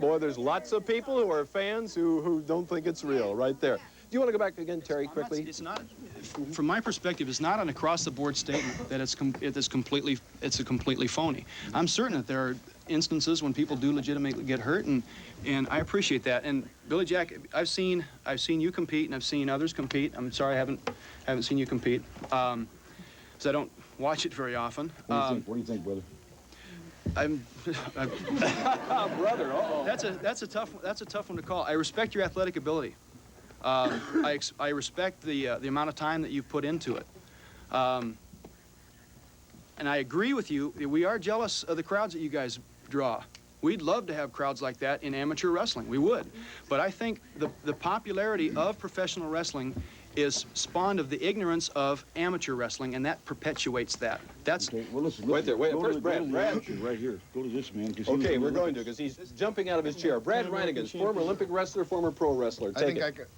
Boy, there's lots of people who are fans who don't think it's real right there. Do you want to go back again, Terry, quickly? It's not, from my perspective, it's not an across-the-board statement that it's completely phony. I'm certain that there are instances when people do legitimately get hurt, and I appreciate that. And Billy Jack, I've seen you compete, and I've seen others compete. I'm sorry I haven't seen you compete, because I don't watch it very often. What do you think, brother? Brother, uh-oh. That's a tough one to call. I respect your athletic ability. I respect the amount of time that you've put into it. And I agree with you. We are jealous of the crowds that you guys draw. We'd love to have crowds like that in amateur wrestling. We would. But I think the popularity of professional wrestling is spawned of the ignorance of amateur wrestling, and that perpetuates that. That's okay. Well, listen, right there. Wait, first, Brad. Right here. Go to this man. Okay, we're going to, because he's jumping out of his chair. Brad Rheingans, former Olympic wrestler, former pro wrestler.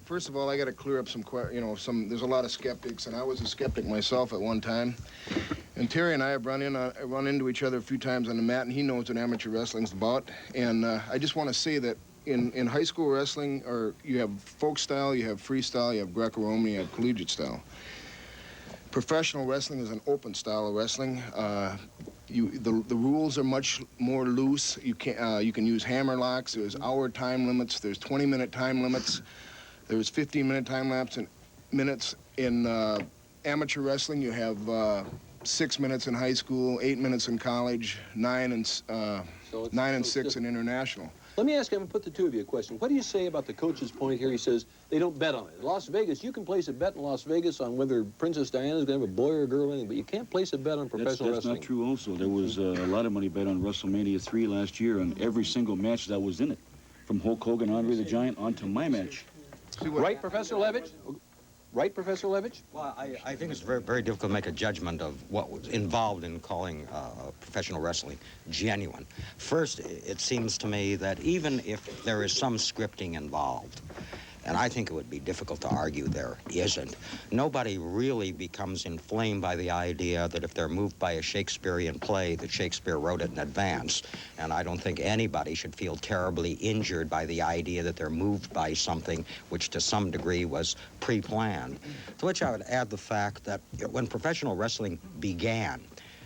First of all, I got to clear up there's a lot of skeptics, and I was a skeptic myself at one time. And Terry and I have run into each other a few times on the mat, and he knows what amateur wrestling's about. And I just want to say that in high school wrestling, you have folk style, you have freestyle, you have Greco-Roman, you have collegiate style. Professional wrestling is an open style of wrestling. The rules are much more loose. You can use hammer locks. There's hour time limits. There's 20-minute time limits. There's 15-minute time minutes. In amateur wrestling, you have 6 minutes in high school, 8 minutes in college, 9 and 6 in international. Let me ask him and put the two of you a question. What do you say about the coach's point here? He says they don't bet on it. In Las Vegas, you can place a bet in Las Vegas on whether Princess Diana's going to have a boy or a girl or anything, but you can't place a bet on professional wrestling. That's not true also. There was a lot of money bet on WrestleMania 3 last year on every single match that was in it, from Hulk Hogan, Andre the Giant, onto my match. Right, Professor Levitch? Right, Professor Levitch? Well, I think it's very, very difficult to make a judgment of what was involved in calling professional wrestling genuine. First, it seems to me that even if there is some scripting involved, and I think it would be difficult to argue there isn't, nobody really becomes inflamed by the idea that if they're moved by a Shakespearean play, that Shakespeare wrote it in advance. And I don't think anybody should feel terribly injured by the idea that they're moved by something which to some degree was pre-planned. To which I would add the fact that when professional wrestling began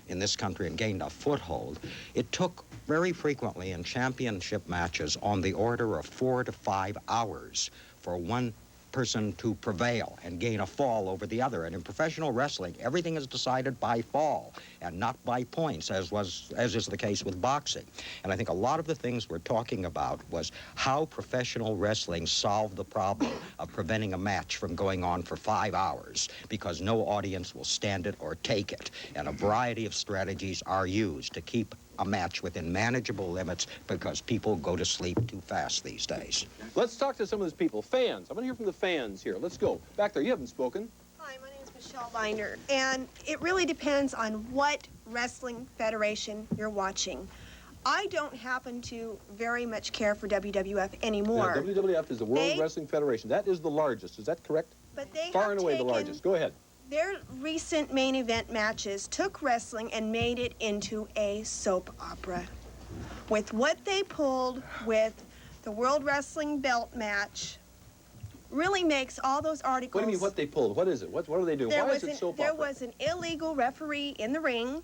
in this country and gained a foothold, it took very frequently in championship matches on the order of 4 to 5 hours for one person to prevail and gain a fall over the other. And in professional wrestling, everything is decided by fall and not by points, as is the case with boxing. And I think a lot of the things we're talking about was how professional wrestling solved the problem of preventing a match from going on for 5 hours, because no audience will stand it or take it. And a variety of strategies are used to keep a match within manageable limits, because people go to sleep too fast these days. Let's talk to some of those people. Fans. I'm going to hear from the fans here. Let's go. Back there, you haven't spoken. Hi, my name is Michelle Binder, and it really depends on what wrestling federation you're watching. I don't happen to very much care for WWF anymore. Yeah, WWF is the World Wrestling Federation. That is the largest. Is that correct? But they far and away the largest. Go ahead. Their recent main event matches took wrestling and made it into a soap opera. With what they pulled with the World Wrestling Belt match, really makes all those articles... What do you mean, what they pulled? What is it? What are they doing? Why is it soap opera? There was an illegal referee in the ring,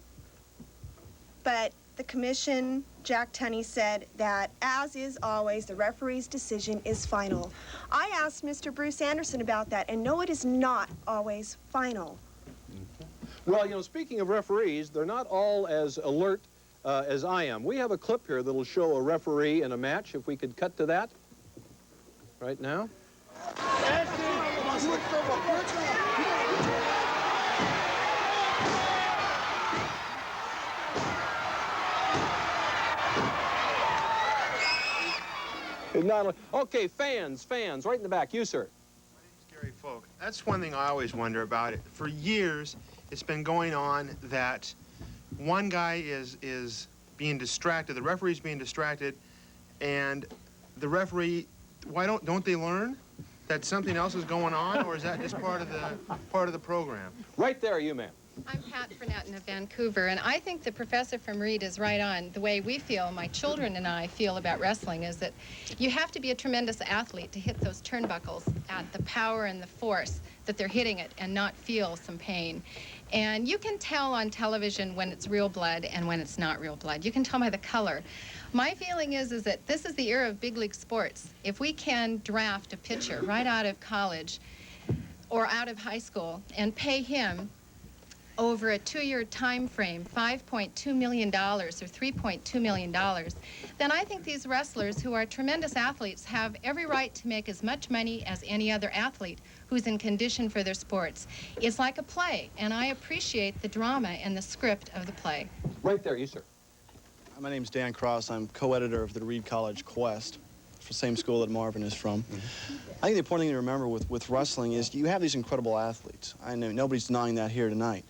but the commission, Jack Tunney, said that, as is always, the referee's decision is final. I asked Mr. Bruce Anderson about that, and no, it is not always final. Well, you know, speaking of referees, they're not all as alert as I am. We have a clip here that'll show a referee in a match. If we could cut to that right now. Okay, fans, right in the back. You, sir. My name's Gary Folk. That's one thing I always wonder about it. For years, it's been going on that one guy is being distracted, the referee's being distracted, and the referee, don't they learn that something else is going on, or is that just part of the program? Right there, you man. I'm Pat Frenette of Vancouver, and I think the professor from Reed is right on. The way we feel, my children and I feel about wrestling, is that you have to be a tremendous athlete to hit those turnbuckles at the power and the force that they're hitting it and not feel some pain. And you can tell on television when it's real blood and when it's not real blood. You can tell by the color. My feeling is that this is the era of big league sports. If we can draft a pitcher right out of college or out of high school and pay him over a 2-year time frame, $5.2 million or $3.2 million, then I think these wrestlers who are tremendous athletes have every right to make as much money as any other athlete who's in condition for their sports. It's like a play, and I appreciate the drama and the script of the play. Right there, you, sir. My name's Dan Cross. I'm co-editor of the Reed College Quest, the same school that Marvin is from. I think the important thing to remember with wrestling is you have these incredible athletes. I know nobody's denying that here tonight.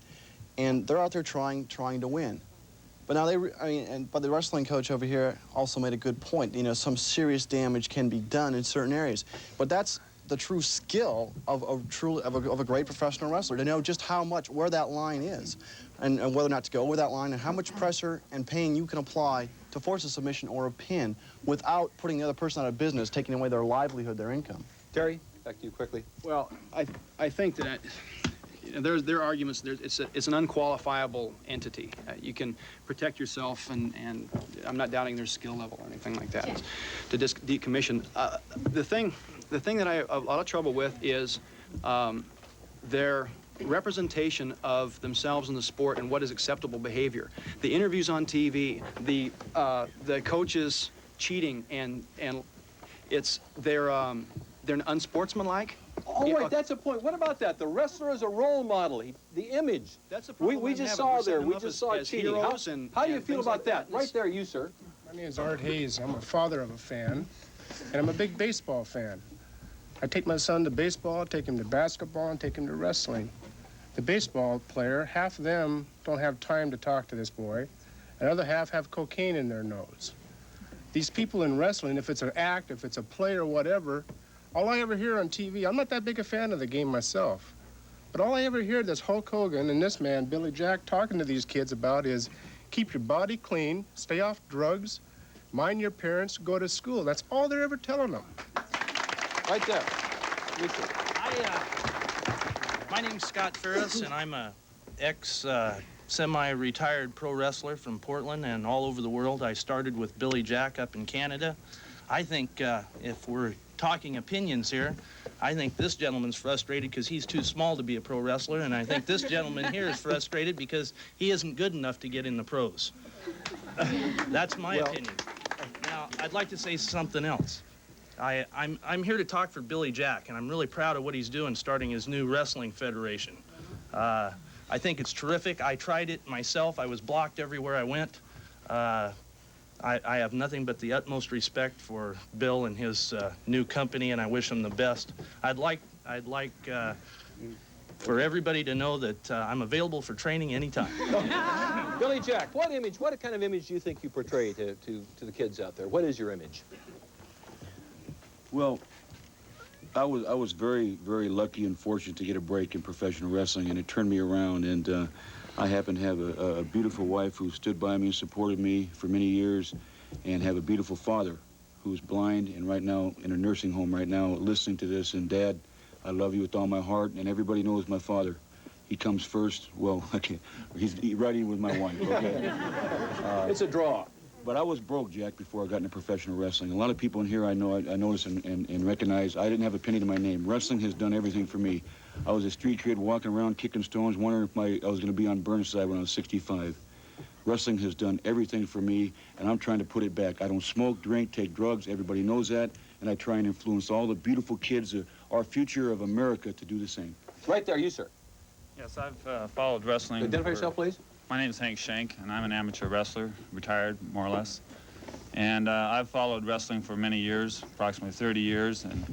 And they're out there trying to win. But now but the wrestling coach over here also made a good point. You know, some serious damage can be done in certain areas. But that's the true skill of a great professional wrestler, to know just where that line is, and whether or not to go over that line, and how much pressure and pain you can apply to force a submission or a pin without putting the other person out of business, taking away their livelihood, their income. Terry, back to you quickly. Well, I think that there are arguments. It's an unqualifiable entity. You can protect yourself, and I'm not doubting their skill level or anything like that. To decommission, the thing that I have a lot of trouble with is their representation of themselves in the sport and what is acceptable behavior. The interviews on TV, the coaches cheating, and they're unsportsmanlike. Oh, wait, that's a point. What about that? The wrestler is a role model. The image. That's a problem. We just saw there. We just saw cheating. How do you feel about that? Right there, you, sir. My name is Art Hayes. I'm a father of a fan, and I'm a big baseball fan. I take my son to baseball, take him to basketball, and take him to wrestling. The baseball player, half of them don't have time to talk to this boy. Another half have cocaine in their nose. These people in wrestling, if it's an act, if it's a play or whatever, all I ever hear on TV, I'm not that big a fan of the game myself, but all I ever hear this Hulk Hogan and this man, Billy Jack, talking to these kids about is keep your body clean, stay off drugs, mind your parents, go to school. That's all they're ever telling them. Right there. You, sir. My name's Scott Ferris, and I'm a semi-retired pro wrestler from Portland and all over the world. I started with Billy Jack up in Canada. I think if we're talking opinions here, I think this gentleman's frustrated because he's too small to be a pro wrestler, and I think this gentleman here is frustrated because he isn't good enough to get in the pros. That's my opinion. Now, I'd like to say something else. I'm here to talk for Billy Jack, and I'm really proud of what he's doing, starting his new wrestling federation. I think it's terrific. I tried it myself. I was blocked everywhere I went. I have nothing but the utmost respect for Bill and his new company, and I wish him the best. I'd like for everybody to know that I'm available for training anytime. Billy Jack, what kind of image do you think you portray to the kids out there? What is your image? Well, I was very, very lucky and fortunate to get a break in professional wrestling, and it turned me around. And I happen to have a beautiful wife who stood by me and supported me for many years, and have a beautiful father who's blind and right now in a nursing home right now listening to this. And Dad, I love you with all my heart, and everybody knows my father. He comes first. Well, okay, he's riding with my wife, okay? It's a draw. But I was broke, Jack, before I got into professional wrestling. A lot of people in here I notice and recognize I didn't have a penny to my name. Wrestling has done everything for me. I was a street kid walking around kicking stones, wondering if I was going to be on Burnside when I was 65. Wrestling has done everything for me, and I'm trying to put it back. I don't smoke, drink, take drugs. Everybody knows that, and I try and influence all the beautiful kids, our future of America, to do the same. Right there, you, sir. Yes, I've followed wrestling. Identify yourself, please. My name is Hank Schenk, and I'm an amateur wrestler, retired, more or less. And I've followed wrestling for many years, approximately 30 years. And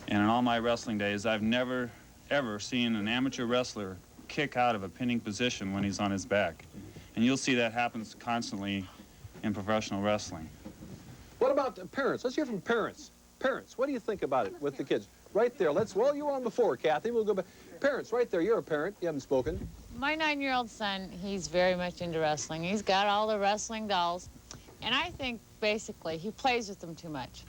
in all my wrestling days, I've never, ever seen an amateur wrestler kick out of a pinning position when he's on his back. And you'll see that happens constantly in professional wrestling. What about parents? Let's hear from parents. Parents, what do you think about it with the kids? Right there, well, you were on before, Kathy. We'll go back. Parents, right there, you're a parent. You haven't spoken. My 9-year-old son, he's very much into wrestling. He's got all the wrestling dolls. And I think, basically, he plays with them too much.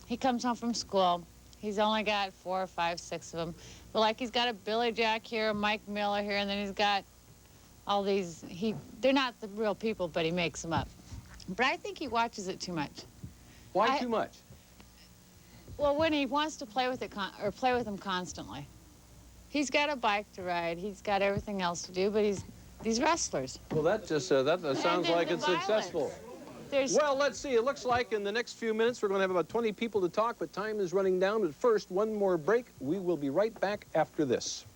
He comes home from school. He's only got 4 or 5, 6 of them. But, like, he's got a Billy Jack here, a Mike Miller here, and then he's got all these. They're not the real people, but he makes them up. But I think he watches it too much. Why too much? Well, when he wants to play with it play with them constantly. He's got a bike to ride. He's got everything else to do, but these wrestlers. Well, that just that sounds like it's successful. Well, let's see. It looks like in the next few minutes we're going to have about 20 people to talk, but time is running down. But first, one more break. We will be right back after this.